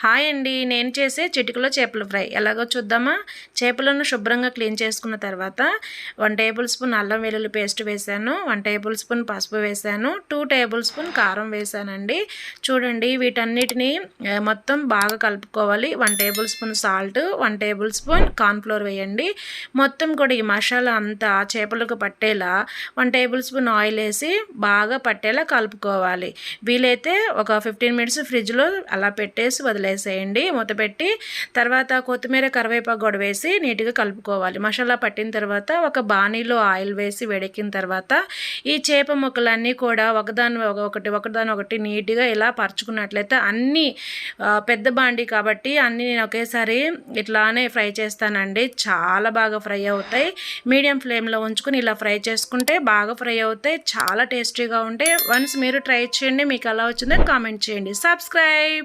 Hi అండి, నేను చేసే చిటికలో చేపల ఫ్రై ఎలాగో చూద్దామా. చేపలను శుభ్రంగా క్లీన్ చేసుకున్న తర్వాత 1 టేబుల్ స్పూన్ అల్లం వెల్లుల్లి పేస్ట్ వేసాను, 1 టేబుల్ స్పూన్ పసుపు వేసాను, 2 టేబుల్ స్పూన్ కారం వేసానండి. చూడండి, వీటన్నిటిని మొత్తం బాగా కలుపుకోవాలి. 1 table spoon salt, 1 table spoon cornflour వేయండి. మొత్తం కూడా ఈ మసాలా అంతా చేపలకు పట్టేలా 1 టేబుల్ స్పూన్ ఆయిల్ వేసి బాగా పట్టేలా కలుపుకోవాలి. వీలైతే ఒక 15 మినిట్స్ ఫ్రిడ్జ్లో అలా పెట్టేసి వదిలేసేయండి. మూత పెట్టి తర్వాత కొత్తిమీర కరివేపాకు కూడా వేసి నీట్గా కలుపుకోవాలి. మసాలా పట్టిన తర్వాత ఒక బాణీలో ఆయిల్ వేసి వేడెక్కిన తర్వాత ఈ చేప ముక్కలన్నీ కూడా ఒకదాని ఒకటి నీట్గా ఇలా పరుచుకున్నట్లయితే అన్నీ పెద్ద బాండీ కాబట్టి అన్నీ నేను ఒకేసారి ఇట్లానే ఫ్రై చేస్తానండి. చాలా బాగా ఫ్రై అవుతాయి. మీడియం ఫ్లేమ్లో ఉంచుకొని ఇలా ఫ్రై చేసుకుంటే బాగా ఫ్రై అవుతాయి, చాలా టేస్టీగా ఉంటాయి. వన్స్ మీరు ట్రై చేయండి, మీకు ఎలా వచ్చిందో కామెంట్ చేయండి. సబ్స్క్రైబ్.